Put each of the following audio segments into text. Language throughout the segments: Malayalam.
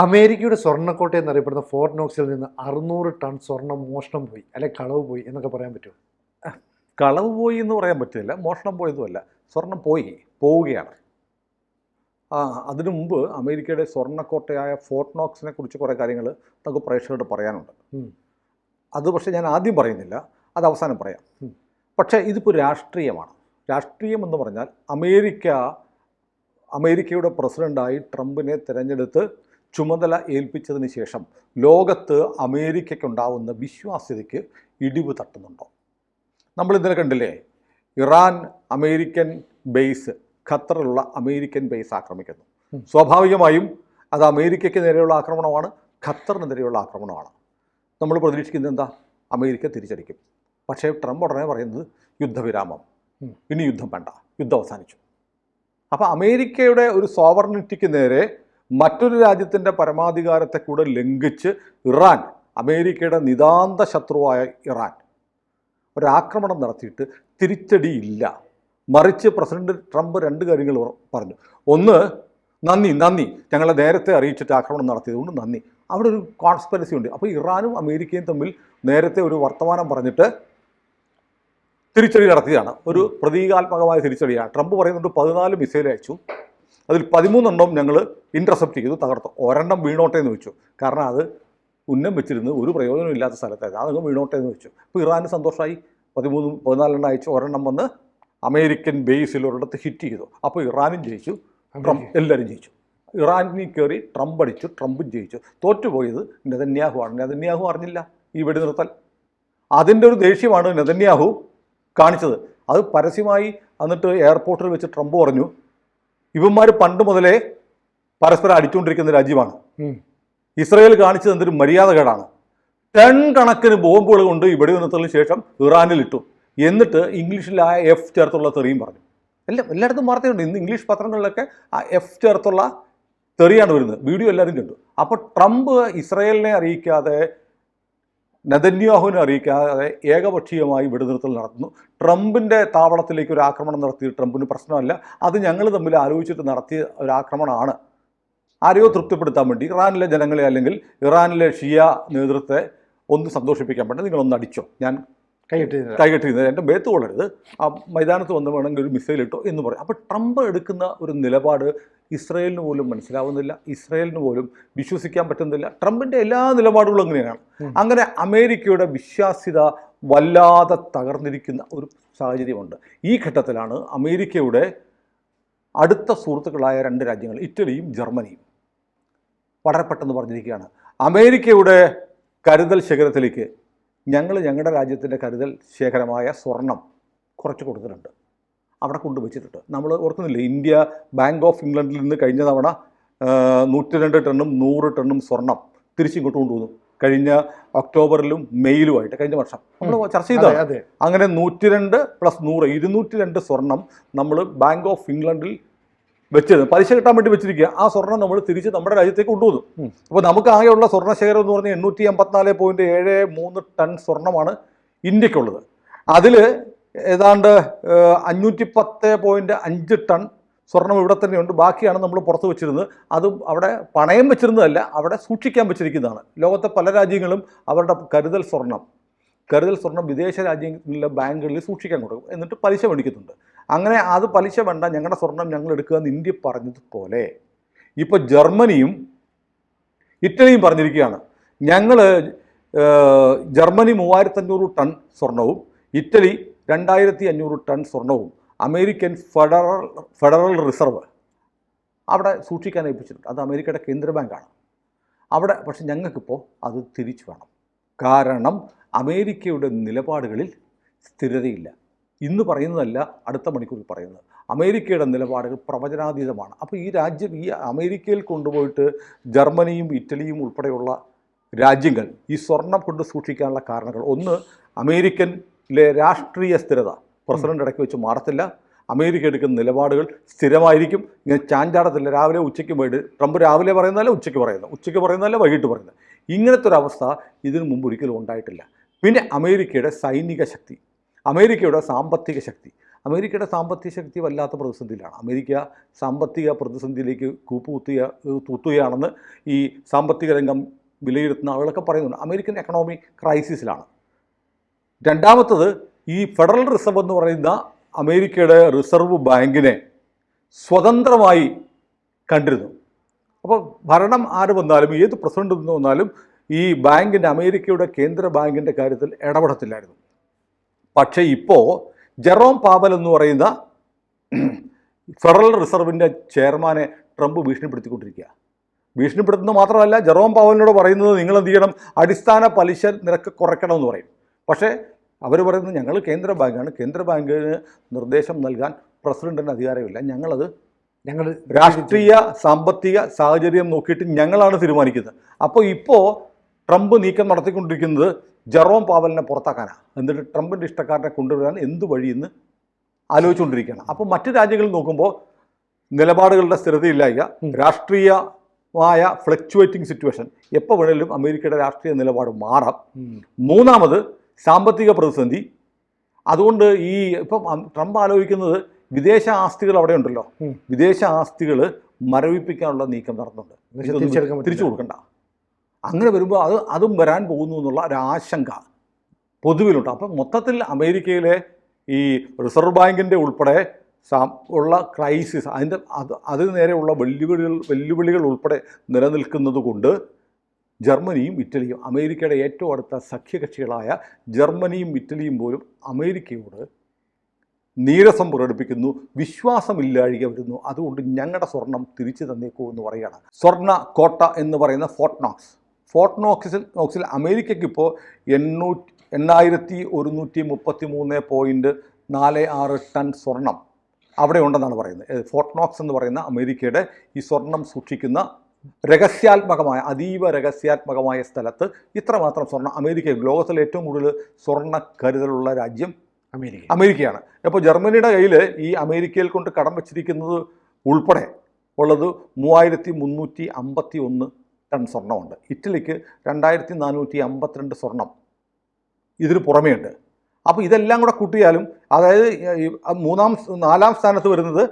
അമേരിക്കയുടെ സ്വർണ്ണക്കോട്ട എന്നറിയപ്പെടുന്ന ഫോർട്ട് നോക്സിൽ നിന്ന് 600 ടൺ സ്വർണം മോഷണം പോയി, അല്ലെ കളവ് പോയി എന്നൊക്കെ പറയാൻ പറ്റുമോ? കളവ് പോയി എന്ന് പറയാൻ പറ്റില്ല, മോഷണം പോയതുമല്ല, സ്വർണം പോവുകയാണ്. അതിനു മുമ്പ് അമേരിക്കയുടെ സ്വർണ്ണക്കോട്ടയായ ഫോർട്ട് നോക്സിനെ കുറിച്ച് കുറേ കാര്യങ്ങൾ നമുക്ക് പ്രേക്ഷകരോട് പറയാനുണ്ട്. അത് പക്ഷേ ഞാൻ ആദ്യം പറയുന്നില്ല, അത് അവസാനം പറയാം. പക്ഷേ ഇതിപ്പോൾ രാഷ്ട്രീയമാണ്. രാഷ്ട്രീയം എന്ന് പറഞ്ഞാൽ അമേരിക്കയുടെ പ്രസിഡൻ്റായി ട്രംപിനെ തിരഞ്ഞെടുത്ത് ചുമതല ഏൽപ്പിച്ചതിന് ശേഷം ലോകത്ത് അമേരിക്കയ്ക്കുണ്ടാവുന്ന വിശ്വാസ്യതയ്ക്ക് ഇടിവ് തട്ടുന്നുണ്ടോ? നമ്മൾ ഇന്നലെ കണ്ടില്ലേ, ഇറാൻ അമേരിക്കൻ ബേസ്, ഖത്തറിലുള്ള അമേരിക്കൻ ബേസ് ആക്രമിക്കുന്നു. സ്വാഭാവികമായും അത് അമേരിക്കയ്ക്ക് നേരെയുള്ള ആക്രമണമാണ്, ഖത്തറിന് നേരെയുള്ള ആക്രമണമാണ്. നമ്മൾ പ്രതീക്ഷിക്കുന്നത് എന്താ? അമേരിക്ക തിരിച്ചടിക്കും. പക്ഷേ ട്രംപ് ഉടനെ പറയുന്നത് യുദ്ധവിരാമം, ഇനി യുദ്ധം വേണ്ട, യുദ്ധം അവസാനിച്ചു. അപ്പോൾ അമേരിക്കയുടെ ഒരു സോവർണിറ്റിക്ക് നേരെ മറ്റൊരു രാജ്യത്തിൻ്റെ പരമാധികാരത്തെ കൂടെ ലംഘിച്ച് ഇറാൻ, അമേരിക്കയുടെ നിതാന്ത ശത്രുവായ ഇറാൻ ഒരാക്രമണം നടത്തിയിട്ട് തിരിച്ചടിയില്ല. മറിച്ച് പ്രസിഡന്റ് ട്രംപ് രണ്ട് കാര്യങ്ങൾ പറഞ്ഞു. ഒന്ന്, നന്ദി ഞങ്ങളെ നേരത്തെ അറിയിച്ചിട്ട് ആക്രമണം നടത്തിയതുകൊണ്ട് നന്ദി. അവിടെ ഒരു കോൺസ്പിറസി ഉണ്ട്. അപ്പോൾ ഇറാനും അമേരിക്കയും തമ്മിൽ നേരത്തെ ഒരു വർത്തമാനം പറഞ്ഞിട്ട് തിരിച്ചടി നടത്തിയതാണ്, ഒരു പ്രതീകാത്മകമായ തിരിച്ചടിയാണ്. ട്രംപ് പറയുന്നുണ്ട് 14 മിസൈൽ അയച്ചു, അതിൽ 13 ഞങ്ങൾ ഇൻ്റർസെപ്റ്റ് ചെയ്തു, തകർത്തു. ഒരെണ്ണം വീണോട്ടെ എന്ന് വെച്ചു. കാരണം അത് ഉന്നം വെച്ചിരുന്ന് ഒരു പ്രയോജനമില്ലാത്ത സ്ഥലത്തായിരുന്നു, അതങ്ങ് വീണോട്ടെ എന്ന് വെച്ചു. അപ്പോൾ ഇറാന് സന്തോഷമായി. 14 അയച്ചു, ഒരെണ്ണം വന്ന് അമേരിക്കൻ ബേസിൽ ഒരിടത്ത് ഹിറ്റ് ചെയ്തു. അപ്പോൾ ഇറാനും ജയിച്ചു, എല്ലാവരും ജയിച്ചു. ഇറാനിൽ കയറി ട്രംപ് അടിച്ചു, ട്രംപും ജയിച്ചു. തോറ്റുപോയത് നെതന്യാഹു ആണ്. നെതന്യാഹു അറിഞ്ഞില്ല ഈ വെടിനിർത്തൽ. അതിൻ്റെ ഒരു ദേഷ്യമാണ് നെതന്യാഹു കാണിച്ചത്. അത് പരസ്യമായി എന്നിട്ട് എയർപോർട്ടിൽ വെച്ച് ട്രംപ് പറഞ്ഞു, ഇവന്മാർ പണ്ട് മുതലേ പരസ്പരം അടിച്ചുകൊണ്ടിരിക്കുന്ന രാജ്യമാണ്, ഇസ്രയേൽ കാണിച്ചത് എന്തൊരു മര്യാദകേടാണ്. ടൺ കണക്കിന് ബോംബുകൾ കൊണ്ട് ഈ വെടിനിർത്തലിന് ശേഷം ഇറാനിലിട്ടു. എന്നിട്ട് ഇംഗ്ലീഷിൽ ആ എഫ് ചേർത്തുള്ള തെറിയും പറഞ്ഞു. എല്ലായിടത്തും വാർത്തയുണ്ട്. ഇന്ന് ഇംഗ്ലീഷ് പത്രങ്ങളിലൊക്കെ ആ എഫ് ചേർത്തുള്ള തെറിയാണ് വരുന്നത്. വീഡിയോ എല്ലാവരും കണ്ടു. അപ്പോൾ ട്രംപ് ഇസ്രയേലിനെ അറിയിക്കാതെ, നെതന്യാഹുവിനെ അറിയിക്കാതെ ഏകപക്ഷീയമായി വെടിനിർത്തൽ നടത്തുന്നു. ട്രംപിൻ്റെ താവളത്തിലേക്ക് ഒരു ആക്രമണം നടത്തി ട്രംപിന് പ്രശ്നമല്ല, അത് ഞങ്ങൾ തമ്മിൽ ആലോചിച്ചിട്ട് നടത്തിയ ഒരു ആക്രമണമാണ്. ആരെയോ തൃപ്തിപ്പെടുത്താൻ വേണ്ടി, ഇറാനിലെ ജനങ്ങളെ അല്ലെങ്കിൽ ഇറാനിലെ ഷിയ നേതൃത്വത്തെ ഒന്ന് സന്തോഷിപ്പിക്കാൻ വേണ്ടി നിങ്ങളൊന്ന് അടിച്ചോ, ഞാൻ കൈകെട്ടിരുന്നത്, എൻ്റെ ബേത്ത് കൊള്ളരുത്, ആ മൈതാനത്ത് വന്ന് വേണമെങ്കിൽ ഒരു മിസൈൽ ഇട്ടോ എന്ന് പറയും. അപ്പോൾ ട്രംപ് എടുക്കുന്ന ഒരു നിലപാട് ഇസ്രയേലിന് പോലും മനസ്സിലാവുന്നില്ല, ഇസ്രയേലിന് പോലും വിശ്വസിക്കാൻ പറ്റുന്നില്ല. ട്രംപിൻ്റെ എല്ലാ നിലപാടുകളും അങ്ങനെയാണ്. അങ്ങനെ അമേരിക്കയുടെ വിശ്വാസ്യത വല്ലാതെ തകർന്നിരിക്കുന്ന ഒരു സാഹചര്യമുണ്ട്. ഈ ഘട്ടത്തിലാണ് അമേരിക്കയുടെ അടുത്ത സുഹൃത്തുക്കളായ 2 രാജ്യങ്ങൾ, ഇറ്റലിയും ജർമ്മനിയും, വളരെ പെട്ടെന്ന് പറഞ്ഞിരിക്കുകയാണ്, അമേരിക്കയുടെ കരുതൽ ശേഖരത്തിലേക്ക് ഞങ്ങളുടെ രാജ്യത്തിൻ്റെ കരുതൽ ശേഖരമായ സ്വർണം കുറച്ച് കൊടുത്തിട്ടുണ്ട്, അവിടെ കൊണ്ടുവച്ചിട്ടുണ്ട്. നമ്മൾ ഓർക്കുന്നില്ലേ, ഇന്ത്യ ബാങ്ക് ഓഫ് ഇംഗ്ലണ്ടിൽ നിന്ന് കഴിഞ്ഞ തവണ 102 ടണ്ണും 100 ടണ്ണും സ്വർണം തിരിച്ചിങ്ങോട്ട് കൊണ്ടുവന്നു. കഴിഞ്ഞ ഒക്ടോബറിലും മെയിലുമായിട്ട് കഴിഞ്ഞ വർഷം നമ്മൾ ചർച്ച ചെയ്തതാണ്. അങ്ങനെ 102 + 100 202 സ്വർണം നമ്മൾ ബാങ്ക് ഓഫ് ഇംഗ്ലണ്ടിൽ വെച്ചത് പലിശ കിട്ടാൻ വേണ്ടി വെച്ചിരിക്കുക. ആ സ്വർണം നമ്മൾ തിരിച്ച് നമ്മുടെ രാജ്യത്തേക്ക് കൊണ്ടുവന്നു. അപ്പോൾ നമുക്ക് ആകെയുള്ള സ്വർണ്ണശേഖരം എന്ന് പറഞ്ഞാൽ 884.73 ടൺ സ്വർണ്ണമാണ് ഇന്ത്യക്കുള്ളത്. അതിൽ ഏതാണ്ട് 510.5 ടൺ സ്വർണം ഇവിടെ തന്നെയുണ്ട്. ബാക്കിയാണ് നമ്മൾ പുറത്ത് വെച്ചിരുന്നത്. അതും അവിടെ പണയം വെച്ചിരുന്നതല്ല, അവിടെ സൂക്ഷിക്കാൻ വെച്ചിരിക്കുന്നതാണ്. ലോകത്തെ പല രാജ്യങ്ങളും അവരുടെ കരുതൽ സ്വർണം വിദേശ രാജ്യങ്ങളിലെ ബാങ്കുകളിൽ സൂക്ഷിക്കാൻ കൊടുക്കും, എന്നിട്ട് പലിശ മേടിക്കുന്നുണ്ട്. അങ്ങനെ അത് പലിശ വേണ്ട, ഞങ്ങളുടെ സ്വർണം ഞങ്ങൾ എടുക്കുക എന്ന് ഇന്ത്യ പറഞ്ഞതുപോലെ ഇപ്പോൾ ജർമ്മനിയും ഇറ്റലിയും പറഞ്ഞിരിക്കുകയാണ്, ഞങ്ങൾ ജർമ്മനി 3500 ടൺ സ്വർണവും ഇറ്റലി 2500 ടൺ സ്വർണവും അമേരിക്കൻ ഫെഡറൽ റിസർവ് അവിടെ സൂക്ഷിക്കാൻ ഏൽപ്പിച്ചിട്ടുണ്ട്. അത് അമേരിക്കയുടെ കേന്ദ്ര ബാങ്കാണ് അവിടെ. പക്ഷെ ഞങ്ങൾക്കിപ്പോൾ അത് തിരിച്ചു വേണം. കാരണം അമേരിക്കയുടെ നിലപാടുകളിൽ സ്ഥിരതയില്ല. ഇന്ന് പറയുന്നതല്ല, അടുത്ത മണിക്കൂറിൽ പറയുന്നത്. അമേരിക്കയുടെ നിലപാടുകൾ പ്രവചനാതീതമാണ്. അപ്പോൾ ഈ രാജ്യം, ഈ അമേരിക്കയിൽ കൊണ്ടുപോയിട്ട് ജർമ്മനിയും ഇറ്റലിയും ഉൾപ്പെടെയുള്ള രാജ്യങ്ങൾ ഈ സ്വർണം കൊണ്ട് സൂക്ഷിക്കാനുള്ള കാരണങ്ങൾ, ഒന്ന്, അമേരിക്കനിലെ രാഷ്ട്രീയ സ്ഥിരത. പ്രസിഡന്റ് ഇടയ്ക്ക് വെച്ച് മാറത്തില്ല. അമേരിക്ക എടുക്കുന്ന നിലപാടുകൾ സ്ഥിരമായിരിക്കും. ഇങ്ങനെ ചാഞ്ചാടത്തില്ല. രാവിലെ ഉച്ചയ്ക്ക് പോയിട്ട് ട്രംപ് രാവിലെ പറയുന്നതല്ല ഉച്ചയ്ക്ക് പറയുന്നതല്ല വൈകിട്ട് പറയുന്നത്. ഇങ്ങനത്തെ ഒരു അവസ്ഥ ഇതിനു മുമ്പ് ഒരിക്കലും ഉണ്ടായിട്ടില്ല. പിന്നെ അമേരിക്കയുടെ സൈനിക ശക്തി, അമേരിക്കയുടെ സാമ്പത്തിക ശക്തി, അമേരിക്കയുടെ സാമ്പത്തിക ശക്തി വല്ലാത്ത പ്രതിസന്ധിയിലാണ്. അമേരിക്ക സാമ്പത്തിക പ്രതിസന്ധിയിലേക്ക് തൂത്തുകയാണെന്ന് ഈ സാമ്പത്തിക രംഗം വിലയിരുത്തുന്ന ആളുകളൊക്കെ പറയുന്നുണ്ട്. അമേരിക്കൻ എക്കണോമി ക്രൈസിസിലാണ്. രണ്ടാമത്തത്, ഈ ഫെഡറൽ റിസർവ് എന്ന് പറയുന്ന അമേരിക്കയുടെ റിസർവ് ബാങ്കിനെ സ്വതന്ത്രമായി കണ്ടിരുന്നു. അപ്പോൾ ഭരണം ആര് വന്നാലും, ഏത് പ്രസിഡന്റ് വന്നാലും ഈ ബാങ്കിൻ്റെ, അമേരിക്കയുടെ കേന്ദ്ര ബാങ്കിൻ്റെ കാര്യത്തിൽ ഇടപെടത്തില്ലായിരുന്നു. പക്ഷേ ഇപ്പോൾ ജെറോം പാവൽ എന്ന് പറയുന്ന ഫെഡറൽ റിസർവിൻ്റെ ചെയർമാനെ ട്രംപ് ഭീഷണിപ്പെടുത്തിക്കൊണ്ടിരിക്കുക. ഭീഷണിപ്പെടുത്തുന്നത് മാത്രമല്ല, ജെറോം പാവലിനോട് പറയുന്നത് നിങ്ങൾ എന്ത് ചെയ്യണം, അടിസ്ഥാന പലിശ നിരക്ക് കുറയ്ക്കണമെന്ന് പറയും. പക്ഷേ അവർ പറയുന്നത് ഞങ്ങൾ കേന്ദ്ര ബാങ്കാണ്, കേന്ദ്ര ബാങ്കിന് നിർദ്ദേശം നൽകാൻ പ്രസിഡന്റിന് അധികാരമില്ല, ഞങ്ങൾ രാഷ്ട്രീയ സാമ്പത്തിക സാഹചര്യം നോക്കിയിട്ട് ഞങ്ങളാണ് തീരുമാനിക്കുന്നത്. അപ്പോൾ ഇപ്പോൾ ട്രംപ് നീക്കം നടത്തിക്കൊണ്ടിരിക്കുന്നത് ജെറോം പാവലിനെ പുറത്താക്കാനാണ്. എന്നിട്ട് ട്രംപിൻ്റെ ഇഷ്ടക്കാരനെ കൊണ്ടുവരാൻ എന്ത് വഴിയെന്ന് ആലോചിച്ചുകൊണ്ടിരിക്കുകയാണ്. അപ്പോൾ മറ്റു രാജ്യങ്ങളിൽ നോക്കുമ്പോൾ നിലപാടുകളുടെ സ്ഥിരതയില്ലായ്ക, രാഷ്ട്രീയമായ ഫ്ലക്ച്വേറ്റിംഗ് സിറ്റുവേഷൻ, എപ്പോൾ വേണേലും അമേരിക്കയുടെ രാഷ്ട്രീയ നിലപാട് മാറാം. മൂന്നാമത് സാമ്പത്തിക പ്രതിസന്ധി. അതുകൊണ്ട് ഇപ്പം ട്രംപ് ആലോചിക്കുന്നത് വിദേശ ആസ്തികൾ അവിടെ ഉണ്ടല്ലോ, വിദേശ ആസ്തികൾ മരവിപ്പിക്കാനുള്ള നീക്കം നടത്തുന്നുണ്ട്. തിരിച്ചു കൊടുക്കണ്ട. അങ്ങനെ വരുമ്പോൾ അതും വരാൻ പോകുന്നു എന്നുള്ള ഒരാശങ്ക പൊതുവിലുണ്ട്. അപ്പം മൊത്തത്തിൽ അമേരിക്കയിലെ ഈ റിസർവ് ബാങ്കിൻ്റെ ഉൾപ്പെടെ ഉള്ള ക്രൈസിസ്, അതിന് നേരെയുള്ള വെല്ലുവിളികൾ ഉൾപ്പെടെ നിലനിൽക്കുന്നത് കൊണ്ട് ജർമ്മനിയും ഇറ്റലിയും, അമേരിക്കയുടെ ഏറ്റവും അടുത്ത സഖ്യകക്ഷികളായ ജർമ്മനിയും ഇറ്റലിയും പോലും അമേരിക്കയോട് നീരസം പ്രകടിപ്പിക്കുന്നു, വിശ്വാസമില്ലാഴിക വരുന്നു. അതുകൊണ്ട് ഞങ്ങളുടെ സ്വർണം തിരിച്ചു തന്നേക്കൂ എന്ന് പറയുകയാണ്. സ്വർണ്ണ കോട്ട എന്ന് പറയുന്ന ഫോർട്ട് നോക്സിൽ അമേരിക്കയ്ക്ക് ഇപ്പോൾ 8133.46 ടൺ സ്വർണം അവിടെ ഉണ്ടെന്നാണ് പറയുന്നത്. ഫോർട്ട് നോക്സ് എന്ന് പറയുന്ന അമേരിക്കയുടെ ഈ സ്വർണം സൂക്ഷിക്കുന്ന രഹസ്യാത്മകമായ, അതീവ രഹസ്യാത്മകമായ സ്ഥലത്ത് ഇത്രമാത്രം സ്വർണ്ണം അമേരിക്ക, ലോകത്തിലെ ഏറ്റവും കൂടുതൽ സ്വർണ്ണ കരുതലുള്ള രാജ്യം അമേരിക്കയാണ്. അപ്പോൾ ജർമ്മനിയുടെ കയ്യിൽ ഈ അമേരിക്കയിൽ കൊണ്ട് കടം വച്ചിരിക്കുന്നത് ഉൾപ്പെടെ ഉള്ളത് 3351 ടൺ സ്വർണ്ണമുണ്ട്. ഇറ്റലിക്ക് 2452 സ്വർണം ഇതിന് പുറമേയുണ്ട്. അപ്പോൾ ഇതെല്ലാം കൂടെ കൂട്ടിയാലും, അതായത് 4-ാം സ്ഥാനത്ത് വരുന്നത്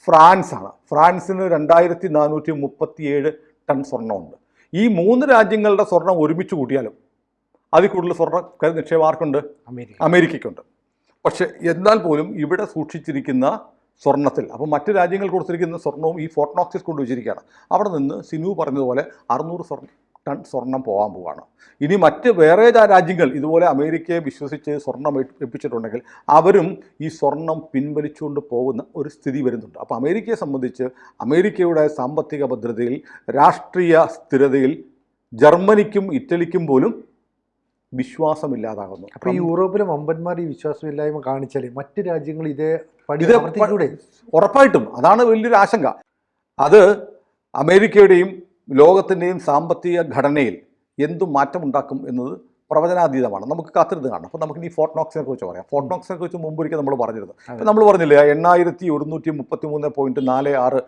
ഫ്രാൻസാണ്. ഫ്രാൻസിന് 2437 ടൺ സ്വർണ്ണമുണ്ട്. ഈ 3 രാജ്യങ്ങളുടെ സ്വർണം ഒരുമിച്ച് കൂട്ടിയാലും അതിൽ കൂടുതൽ സ്വർണ്ണ നിക്ഷേപം ആർക്കുണ്ട്? അമേരിക്കയ്ക്കുണ്ട്. പക്ഷേ എന്നാൽ പോലും ഇവിടെ സൂക്ഷിച്ചിരിക്കുന്ന സ്വർണത്തിൽ, അപ്പോൾ മറ്റ് രാജ്യങ്ങൾ കൊടുത്തിരിക്കുന്ന സ്വർണവും ഈ ഫോർട്ട് നോക്സിൽ കൊണ്ടുവച്ചിരിക്കുകയാണ്. അവിടെ നിന്ന് സിനു പറഞ്ഞതുപോലെ 600 ടൺ സ്വർണം പോകാൻ പോവുകയാണ്. ഇനി വേറെ രാജ്യങ്ങൾ ഇതുപോലെ അമേരിക്കയെ വിശ്വസിച്ച് സ്വർണം എപ്പിച്ചിട്ടുണ്ടെങ്കിൽ അവരും ഈ സ്വർണം പിൻവലിച്ചുകൊണ്ട് പോകുന്ന ഒരു സ്ഥിതി വരുന്നുണ്ട്. അപ്പോൾ അമേരിക്കയെ സംബന്ധിച്ച് അമേരിക്കയുടെ സാമ്പത്തിക ഭദ്രതയിൽ, രാഷ്ട്രീയ സ്ഥിരതയിൽ ജർമ്മനിക്കും ഇറ്റലിക്കും പോലും വിശ്വാസമില്ലാതാകുന്നു. അപ്പോൾ ഈ യൂറോപ്പിലെ വമ്പന്മാർ ഈ വിശ്വാസമില്ലായ്മ കാണിച്ചാൽ മറ്റ് രാജ്യങ്ങൾ ഇതേ ഉറപ്പായിട്ടും അതാണ് വലിയൊരു ആശങ്ക. അത് അമേരിക്കയുടെയും ലോകത്തിൻ്റെയും സാമ്പത്തിക ഘടനയിൽ എന്തു മാറ്റമുണ്ടാക്കും എന്നത് പ്രവചനാതീതമാണ്. നമുക്ക് കാത്തിരുന്ന് കാണണം. അപ്പോൾ നമുക്ക് ഈ ഫോർട്ട് നോക്സിനെ കുറിച്ച് പറയാം. ഫോർട്ട് നോക്സിനെ കുറിച്ച് മുമ്പൊരിക്കൽ നമ്മൾ പറഞ്ഞിരുന്നു. നമ്മൾ പറഞ്ഞില്ലേ 8133.46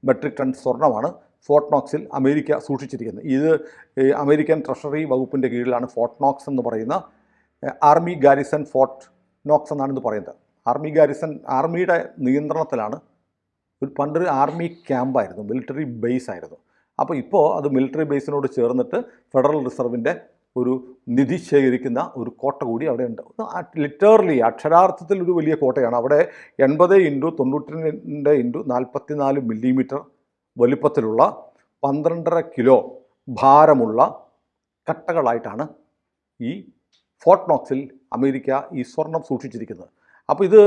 മെട്രിക് ടൺ സ്വർണ്ണമാണ് ഫോർട്ട് നോക്സിൽ അമേരിക്ക സൂക്ഷിച്ചിരിക്കുന്നത്. ഇത് അമേരിക്കൻ ട്രഷറി വകുപ്പിൻ്റെ കീഴിലാണ് ഫോർട്ട് നോക്സ് എന്ന് പറയുന്ന ആർമി ഗാരിസൺ ഫോർട്ട് നോക്സ് എന്നാണ് ഇത് പറയുന്നത്. ആർമിയുടെ നിയന്ത്രണത്തിലാണ്. പണ്ടൊരു ആർമി ക്യാമ്പായിരുന്നു, മിലിറ്ററി ബേസ് ആയിരുന്നു. അപ്പോൾ ഇപ്പോൾ അത് മിലിറ്ററി ബേസിനോട് ചേർന്നിട്ട് ഫെഡറൽ റിസർവിൻ്റെ ഒരു നിധി ശേഖരിക്കുന്ന ഒരു കോട്ട കൂടി അവിടെ ഉണ്ട്. ലിറ്ററലി അക്ഷരാർത്ഥത്തിൽ ഒരു വലിയ കോട്ടയാണ്. അവിടെ 80x92x44 മില്ലിമീറ്റർ വലിപ്പത്തിലുള്ള 12.5 കിലോ ഭാരമുള്ള കട്ടകളായിട്ടാണ് ഈ ഫോർട്ട് നോക്സിൽ അമേരിക്ക ഈ സ്വർണം സൂക്ഷിച്ചിരിക്കുന്നത്. അപ്പോൾ ഇത്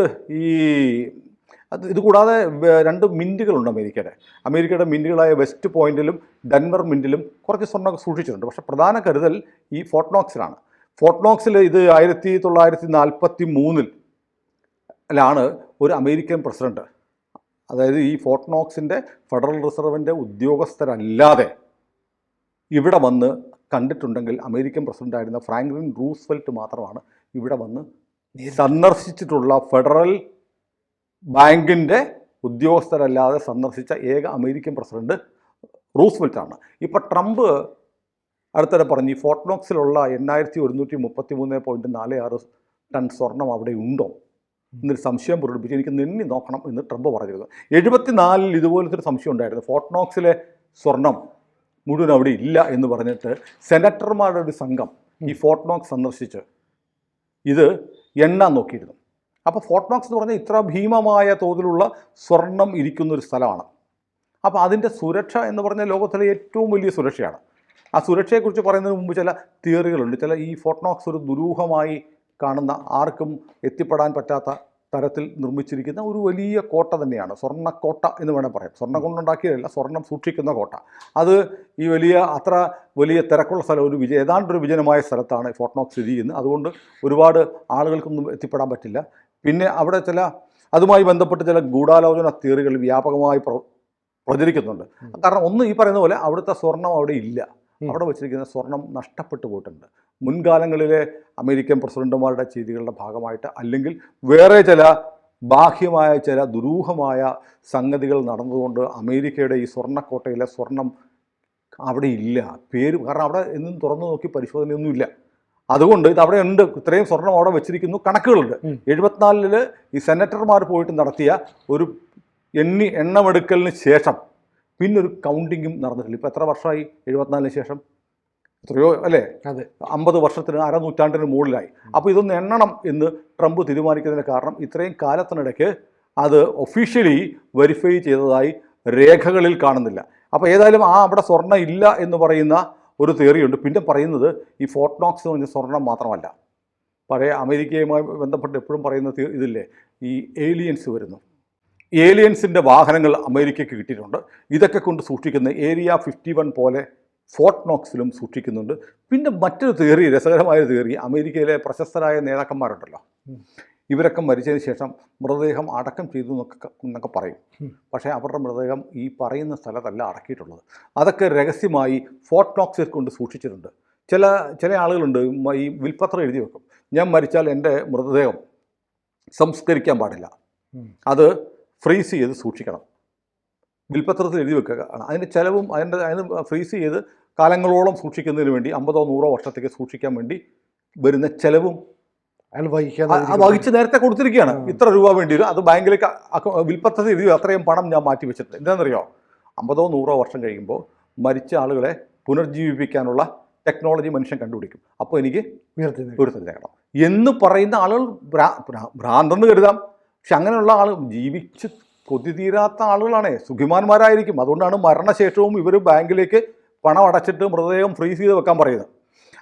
കൂടാതെ 2 മിൻറ്റുകളുണ്ട് അമേരിക്കയുടെ മിൻറ്റുകളായ വെസ്റ്റ് പോയിന്റിലും ഡെൻവർ മിൻറ്റിലും കുറച്ച് സ്വർണ്ണമൊക്കെ സൂക്ഷിച്ചിട്ടുണ്ട്. പക്ഷേ പ്രധാന കരുതൽ ഈ ഫോർട്ട് നോക്സിലാണ്. ഫോർട്ട് നോക്സിൽ ഇത് 1943 ഒരു അമേരിക്കൻ പ്രസിഡന്റ്, അതായത് ഈ ഫോർട്ട് നോക്സിൻ്റെ ഫെഡറൽ റിസർവിൻ്റെ ഉദ്യോഗസ്ഥരല്ലാതെ ഇവിടെ വന്ന് കണ്ടിട്ടുണ്ടെങ്കിൽ അമേരിക്കൻ പ്രസിഡൻ്റായിരുന്ന ഫ്രാങ്ക്ലിൻ റൂസ്വെൽറ്റ് മാത്രമാണ് ഇവിടെ വന്ന് സന്ദർശിച്ചിട്ടുള്ള. ഫെഡറൽ ബാങ്കിൻ്റെ ഉദ്യോഗസ്ഥരല്ലാതെ സന്ദർശിച്ച ഏക അമേരിക്കൻ പ്രസിഡന്റ് റൂസ്വെൽറ്റാണ്. ഇപ്പോൾ ട്രംപ് അടുത്തിടെ പറഞ്ഞു ഈ ഫോർട്ട് നോക്സിലുള്ള 8133.46 ടൺ സ്വർണം അവിടെ ഉണ്ടോ എന്നൊരു സംശയം പ്രകടിപ്പിച്ച് എനിക്ക് നിന്നി നോക്കണം എന്ന് ട്രംപ് പറഞ്ഞിരുന്നു. 74 ഇതുപോലത്തെ ഒരു സംശയം ഉണ്ടായിരുന്നു. ഫോർട്ട് നോക്സിലെ സ്വർണം മുഴുവൻ അവിടെ ഇല്ല എന്ന് പറഞ്ഞിട്ട് സെനറ്റർമാരുടെ ഒരു സംഘം ഈ ഫോർട്ട് നോക്സ് സന്ദർശിച്ച് ഇത് എണ്ണാൻ നോക്കിയിരുന്നു. അപ്പോൾ ഫോർട്ട് നോക്സ് എന്ന് പറഞ്ഞാൽ ഇത്ര ഭീമമായ തോതിലുള്ള സ്വർണം ഇരിക്കുന്ന ഒരു സ്ഥലമാണ്. അപ്പോൾ അതിൻ്റെ സുരക്ഷ എന്ന് പറഞ്ഞാൽ ലോകത്തിലെ ഏറ്റവും വലിയ സുരക്ഷയാണ്. ആ സുരക്ഷയെക്കുറിച്ച് പറയുന്നതിന് മുമ്പ് ചില തിയറികളുണ്ട്. ചില ഈ ഫോർട്ട് നോക്സ് ഒരു ദുരൂഹമായി കാണുന്ന, ആർക്കും എത്തിപ്പെടാൻ പറ്റാത്ത തരത്തിൽ നിർമ്മിച്ചിരിക്കുന്ന ഒരു വലിയ കോട്ട തന്നെയാണ്. സ്വർണ്ണക്കോട്ട എന്ന് വേണേൽ പറയാം. സ്വർണ്ണം കൊണ്ടുണ്ടാക്കിയതല്ല, സ്വർണം സൂക്ഷിക്കുന്ന കോട്ട. അത് ഈ അത്ര വലിയ തിരക്കുള്ള സ്ഥലം, ഏതാണ്ടൊരു വിജനമായ സ്ഥലത്താണ് ഫോർട്ട് നോക്സ് സ്ഥിതി ചെയ്യുന്നത്. അതുകൊണ്ട് ഒരുപാട് ആളുകൾക്കൊന്നും എത്തിപ്പെടാൻ പറ്റില്ല. പിന്നെ അവിടെ അതുമായി ബന്ധപ്പെട്ട് ചില ഗൂഢാലോചന തിയറികൾ വ്യാപകമായി പ്രചരിക്കുന്നുണ്ട്. കാരണം ഒന്ന്, ഈ പറയുന്ന പോലെ അവിടുത്തെ സ്വർണം അവിടെ ഇല്ല. അവിടെ വെച്ചിരിക്കുന്ന സ്വർണം നഷ്ടപ്പെട്ടു പോയിട്ടുണ്ട്. മുൻകാലങ്ങളിലെ അമേരിക്കൻ പ്രസിഡന്റുമാരുടെ ചെയ്തികളുടെ ഭാഗമായിട്ട്, അല്ലെങ്കിൽ വേറെ ചില ബാഹ്യമായ ചില ദുരൂഹമായ സംഗതികൾ നടന്നതുകൊണ്ട് അമേരിക്കയുടെ ഈ സ്വർണ്ണക്കോട്ടയിലെ സ്വർണം അവിടെ ഇല്ല. കാരണം അവിടെ എന്നും തുറന്നു നോക്കി പരിശോധനയൊന്നുമില്ല. അതുകൊണ്ട് ഇത് അവിടെ ഉണ്ട്, ഇത്രയും സ്വർണം അവിടെ വെച്ചിരിക്കുന്നു, കണക്കുകളുണ്ട്. 74 ഈ സെനറ്റർമാർ പോയിട്ട് നടത്തിയ ഒരു എണ്ണമെടുക്കലിന് ശേഷം പിന്നൊരു കൗണ്ടിങ്ങും നടന്നിട്ടില്ല. ഇപ്പോൾ എത്ര വർഷമായി? 74 ശേഷം എത്രയോ അല്ലേ? അതെ, 50 വർഷത്തിന്, അരനൂറ്റാണ്ടിന് മുകളിലായി. അപ്പോൾ ഇതൊന്ന് എണ്ണണം എന്ന് ട്രംപ് തീരുമാനിക്കുന്നതിന് കാരണം ഇത്രയും കാലത്തിനിടയ്ക്ക് അത് ഒഫീഷ്യലി വെരിഫൈ ചെയ്തതായി രേഖകളിൽ കാണുന്നില്ല. അപ്പോൾ ഏതായാലും അവിടെ സ്വർണ്ണം ഇല്ല എന്ന് പറയുന്ന ഒരു തിയറിയുണ്ട്. പിന്നെ പറയുന്നത് ഈ ഫോർട്ട് നോക്സ് എന്ന് പറഞ്ഞ സ്വർണം മാത്രമല്ല, പഴയ അമേരിക്കയുമായി ബന്ധപ്പെട്ട് എപ്പോഴും പറയുന്ന ഇതില്ലേ, ഈ ഏലിയൻസ് വരുന്നു. ഏലിയൻസിൻ്റെ വാഹനങ്ങൾ അമേരിക്കയ്ക്ക് കിട്ടിയിട്ടുണ്ട്. ഇതൊക്കെ കൊണ്ട് സൂക്ഷിക്കുന്ന ഏരിയ 51 പോലെ ഫോർട്ട് നോക്സിലും സൂക്ഷിക്കുന്നുണ്ട്. പിന്നെ മറ്റൊരു തിയറി, രസകരമായ തിയറി, അമേരിക്കയിലെ പ്രശസ്തരായ നേതാക്കന്മാരുണ്ടല്ലോ, ഇവരൊക്കെ മരിച്ചതിന് ശേഷം മൃതദേഹം അടക്കം ചെയ്തു എന്നൊക്കെ പറയും. പക്ഷേ അവരുടെ മൃതദേഹം ഈ പറയുന്ന സ്ഥലത്തല്ല അടക്കിയിട്ടുള്ളത്. അതൊക്കെ രഹസ്യമായി ഫോർട്ട് നോക്സിൽ കൊണ്ട് സൂക്ഷിച്ചിട്ടുണ്ട്. ചില ആളുകളുണ്ട്, ഈ വിൽപ്പത്രം എഴുതി വെക്കും, ഞാൻ മരിച്ചാൽ എൻ്റെ മൃതദേഹം സംസ്കരിക്കാൻ പാടില്ല, അത് ഫ്രീസ് ചെയ്ത് സൂക്ഷിക്കണം. വിൽപ്പത്രത്തിൽ എഴുതി വെക്കുക. അതിൻ്റെ ചിലവും അതിന് ഫ്രീസ് ചെയ്ത് കാലങ്ങളോളം സൂക്ഷിക്കുന്നതിന് വേണ്ടി 50-100 വർഷത്തേക്ക് സൂക്ഷിക്കാൻ വേണ്ടി വരുന്ന ചിലവും വഹിച്ച് നേരത്തെ കൊടുത്തിരിക്കുകയാണ്. ഇത്ര രൂപ വേണ്ടി വരും, അത് ബാങ്കിലേക്ക് വിൽപ്പത്രത്തിൽ എഴുതി, അത്രയും പണം ഞാൻ മാറ്റി വെച്ചിട്ടുണ്ട്. എന്താണെന്നറിയോ? 50-100 വർഷം കഴിയുമ്പോൾ മരിച്ച ആളുകളെ പുനർജീവിപ്പിക്കാനുള്ള ടെക്നോളജി മനുഷ്യൻ കണ്ടുപിടിക്കും. അപ്പോൾ എനിക്ക് ഉയർത്തിനേക്കണം എന്ന് പറയുന്ന ആളുകൾ ഭ്രാന്തെന്ന് കരുതാം. പക്ഷെ അങ്ങനെയുള്ള ജീവിച്ച് കൊതി തീരാത്ത ആളുകളാണ്, സുഖിമാന്മാരായിരിക്കും. അതുകൊണ്ടാണ് മരണശേഷവും ഇവർ ബാങ്കിലേക്ക് പണം അടച്ചിട്ട് മൃതദേഹം ഫ്രീസ് ചെയ്ത് വെക്കാൻ പറയുന്നത്.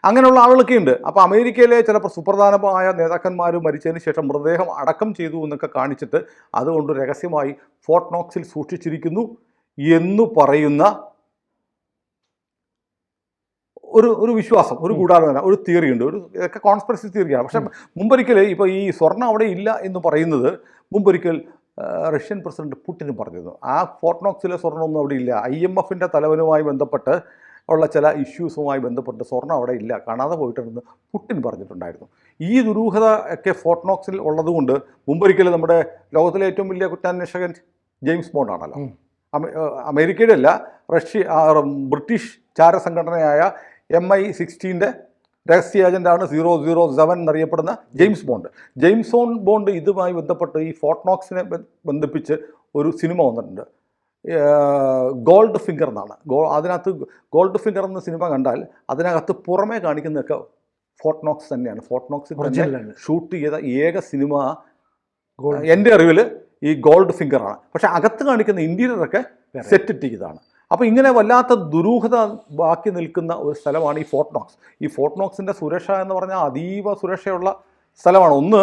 അങ്ങനെയുള്ള ആളുകളൊക്കെ ഉണ്ട്. അപ്പോൾ അമേരിക്കയിലെ ചില സുപ്രധാനമായ നേതാക്കന്മാർ മരിച്ചതിന് ശേഷം മൃതദേഹം അടക്കം ചെയ്തു എന്നൊക്കെ കാണിച്ചിട്ട് അതുകൊണ്ട് രഹസ്യമായി ഫോർട്ട് നോക്സിൽ സൂക്ഷിച്ചിരിക്കുന്നു എന്ന് പറയുന്ന ഒരു വിശ്വാസം, ഒരു ഗൂഢാലോചന, ഒരു തിയറി ഉണ്ട്. ഇതൊക്കെ കോൺസ്പിറസി തിയറിയാണ്. പക്ഷെ മുമ്പൊരിക്കൽ ഇപ്പോൾ ഈ സ്വർണ്ണം അവിടെ ഇല്ല എന്ന് പറയുന്നത് മുമ്പൊരിക്കൽ റഷ്യൻ പ്രസിഡന്റ് പുടിനും പറഞ്ഞിരുന്നു. ആ ഫോർട്ട് നോക്സിലെ സ്വർണ്ണമൊന്നും അവിടെ ഇല്ല. IMFൻ്റെ തലവനുമായി ബന്ധപ്പെട്ട് ഉള്ള ചില ഇഷ്യൂസുമായി ബന്ധപ്പെട്ട് സ്വർണ്ണം അവിടെ ഇല്ല, കാണാതെ പോയിട്ടുണ്ടെന്ന് പുടിൻ പറഞ്ഞിട്ടുണ്ടായിരുന്നു. ഈ ദുരൂഹത ഒക്കെ ഫോർട്ട് നോക്സിൽ ഉള്ളതുകൊണ്ട് മുമ്പൊരിക്കൽ നമ്മുടെ ലോകത്തിലെ ഏറ്റവും വലിയ കുറ്റാന്വേഷകൻ ജെയിംസ് ബോണ്ട് ആണല്ലോ. അമേരിക്കയുടെ അല്ല, ബ്രിട്ടീഷ് ചാരസംഘടനയായ MI16 രഹസ്യ ഏജൻ്റാണ് 007 എന്നറിയപ്പെടുന്ന ജെയിംസ് ബോണ്ട്. ബോണ്ട് ഇതുമായി ബന്ധപ്പെട്ട് ഈ ഫോർട്ട് നോക്സിനെ ബന്ധിപ്പിച്ച് ഒരു സിനിമ വന്നിട്ടുണ്ട്, ഗോൾഡ് ഫിംഗർ എന്നാണ്. അതിനകത്ത് ഗോൾഡ് ഫിംഗർ എന്ന സിനിമ കണ്ടാൽ അതിനകത്ത് പുറമേ കാണിക്കുന്നതൊക്കെ ഫോർട്ട് നോക്സ് തന്നെയാണ്. ഫോർട്ട് നോക്സിൽ ഷൂട്ട് ചെയ്ത ഏക സിനിമ എൻ്റെ അറിവിൽ ഈ ഗോൾഡ് ഫിംഗറാണ്. പക്ഷേ അകത്ത് കാണിക്കുന്ന ഇൻറ്റീരിയറൊക്കെ സെറ്റ് ചെയ്തതാണ്. അപ്പോൾ ഇങ്ങനെ വല്ലാത്ത ദുരൂഹത ബാക്കി നിൽക്കുന്ന ഒരു സ്ഥലമാണ് ഈ ഫോർട്ട് നോക്സ്. ഈ ഫോർട്ട് നോക്സിൻ്റെ സുരക്ഷ എന്ന് പറഞ്ഞാൽ അതീവ സുരക്ഷയുള്ള സ്ഥലമാണ്. ഒന്ന്,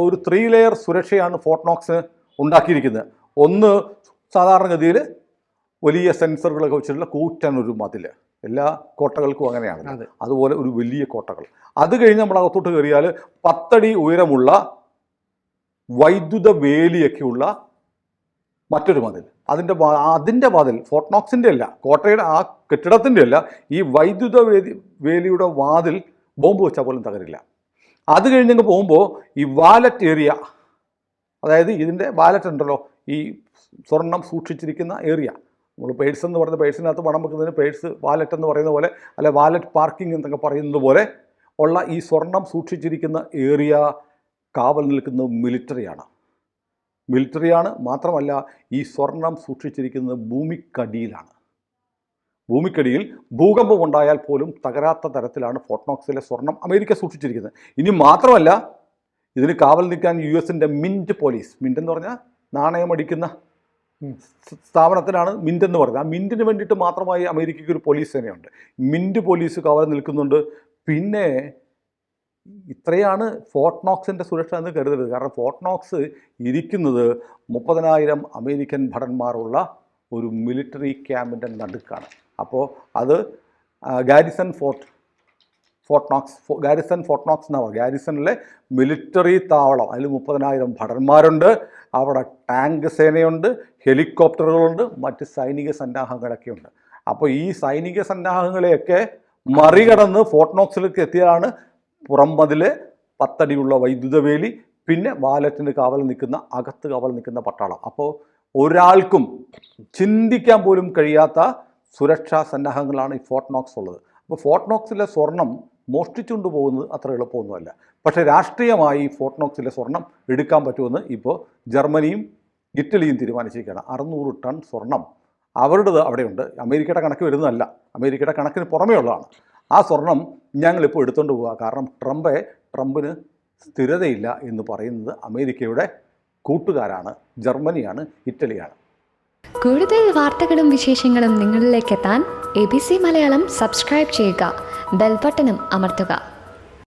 ഒരു 3 ലെയർ സുരക്ഷയാണ് ഫോർട്ട് നോക്സ് ഉണ്ടാക്കിയിരിക്കുന്നത്. ഒന്ന്, സാധാരണഗതിയിൽ വലിയ സെൻസറുകളൊക്കെ വെച്ചിട്ടുള്ള കൂറ്റൻ ഒരു മതിൽ, എല്ലാ കോട്ടകൾക്കും അങ്ങനെയാണ്. അതുപോലെ ഒരു വലിയ കോട്ടകൾ. അത് കഴിഞ്ഞ് നമ്മൾ അകത്തോട്ട് കയറിയാൽ 10 അടി ഉയരമുള്ള വൈദ്യുത വേലിയൊക്കെയുള്ള മറ്റൊരു മതിൽ. അതിൻ്റെ വാതിൽ ഫോർട്ട് നോക്സിൻ്റെ അല്ല, കോട്ടയുടെ ആ കെട്ടിടത്തിൻ്റെ അല്ല, ഈ വൈദ്യുത വേലിയുടെ വാതിൽ ബോംബ് വെച്ചാൽ പോലും തകരില്ല. അത് കഴിഞ്ഞങ്ങ് പോകുമ്പോൾ ഈ വാലറ്റ് ഏരിയ, അതായത് ഇതിൻ്റെ വാലറ്റ് ഉണ്ടല്ലോ, ഈ സ്വർണം സൂക്ഷിച്ചിരിക്കുന്ന ഏരിയ, നമ്മൾ പേഴ്സ് എന്ന് പറയുന്ന പേഴ്സിനകത്ത് പണം വെക്കുന്നതിന് പേഴ്സ് വാലറ്റ് എന്ന് പറയുന്ന പോലെ, അല്ലെ വാലറ്റ് പാർക്കിംഗ് എന്നൊക്കെ പറയുന്നത് പോലെ ഉള്ള ഈ സ്വർണം സൂക്ഷിച്ചിരിക്കുന്ന ഏരിയ കാവൽ നിൽക്കുന്നത് മിലിറ്ററിയാണ്. മാത്രമല്ല ഈ സ്വർണം സൂക്ഷിച്ചിരിക്കുന്നത് ഭൂമിക്കടിയിൽ ഭൂകമ്പം ഉണ്ടായാൽ പോലും തകരാത്ത തരത്തിലാണ് ഫോർട്ട് നോക്സിലെ സ്വർണം അമേരിക്ക സൂക്ഷിച്ചിരിക്കുന്നത്. ഇനി മാത്രമല്ല ഇതിന് കാവൽ നിൽക്കാൻ US-ൻ്റെ മിൻറ്റ് എന്ന് പറഞ്ഞാൽ നാണയമടിക്കുന്ന സ്ഥാപനത്തിനാണ് മിൻറ്റ് എന്ന് പറയുന്നത്. ആ മിൻറ്റിന് വേണ്ടിയിട്ട് മാത്രമായി അമേരിക്കയ്ക്ക് ഒരു പോലീസ് സേനയുണ്ട്. മിൻറ്റ് പോലീസ് കാവൽ നിൽക്കുന്നുണ്ട്. പിന്നെ ഇത്രയാണ് ഫോർട്ട് നോക്സിൻ്റെ സുരക്ഷ എന്ന് കരുതരുത്. കാരണം ഫോർട്ട് നോക്സ് ഇരിക്കുന്നത് 30,000 അമേരിക്കൻ ഭടന്മാരുള്ള ഒരു മിലിറ്ററി ക്യാമ്പിൻ്റെ നടുക്കാണ്. അപ്പോൾ അത് ഗാരിസൺ ഫോർട്ട് നോക്സ് എന്നാണ് പറയുക. ഗാരിസണിലെ മിലിറ്ററി താവളം. അതിൽ 30,000 ഭടന്മാരുണ്ട്. അവിടെ ടാങ്ക് സേനയുണ്ട്, ഹെലികോപ്റ്ററുകളുണ്ട്, മറ്റ് സൈനിക സന്നാഹങ്ങളൊക്കെ ഉണ്ട്. അപ്പോൾ ഈ സൈനിക സന്നാഹങ്ങളെയൊക്കെ മറികടന്ന് ഫോർട്ട് നോക്സിലേക്ക് എത്തിയതാണ് പുറം മതില്, 10 അടിയുള്ള വൈദ്യുത വേലി, പിന്നെ വാലറ്റിന് അകത്ത് കാവൽ നിൽക്കുന്ന പട്ടാളം. അപ്പോൾ ഒരാൾക്കും ചിന്തിക്കാൻ പോലും കഴിയാത്ത സുരക്ഷാ സന്നാഹങ്ങളാണ് ഈ ഫോർട്ട് നോക്സ് ഉള്ളത്. അപ്പോൾ ഫോർട്ട് നോക്സിലെ സ്വർണം മോഷ്ടിച്ചുകൊണ്ട് പോകുന്നത് അത്ര എളുപ്പമൊന്നുമല്ല. പക്ഷേ രാഷ്ട്രീയമായി ഫോർട്ട് നോക്സിലെ സ്വർണം എടുക്കാൻ പറ്റുമെന്ന് ഇപ്പോൾ ജർമ്മനിയും ഇറ്റലിയും തീരുമാനിച്ചിരിക്കുകയാണ്. 600 ടൺ സ്വർണം അവരുടേത് അവിടെയുണ്ട്. അമേരിക്കയുടെ കണക്ക് വരുന്നതല്ല, അമേരിക്കയുടെ കണക്കിന് പുറമേ ഉള്ളതാണ്. ആ സ്വർണം ഞങ്ങളിപ്പോൾ എടുത്തുകൊണ്ട് പോവുക. കാരണം ട്രംപിന് സ്ഥിരതയില്ല എന്ന് പറയുന്നത് അമേരിക്കയുടെ കൂട്ടുകാരാണ്, ജർമ്മനിയാണ്, ഇറ്റലിയാണ്. കൂടുതൽ വാർത്തകളും വിശേഷങ്ങളും നിങ്ങളിലേക്ക് എത്താൻ ABC മലയാളം സബ്സ്ക്രൈബ് ചെയ്യുക, ബെൽബട്ടനും അമർത്തുക.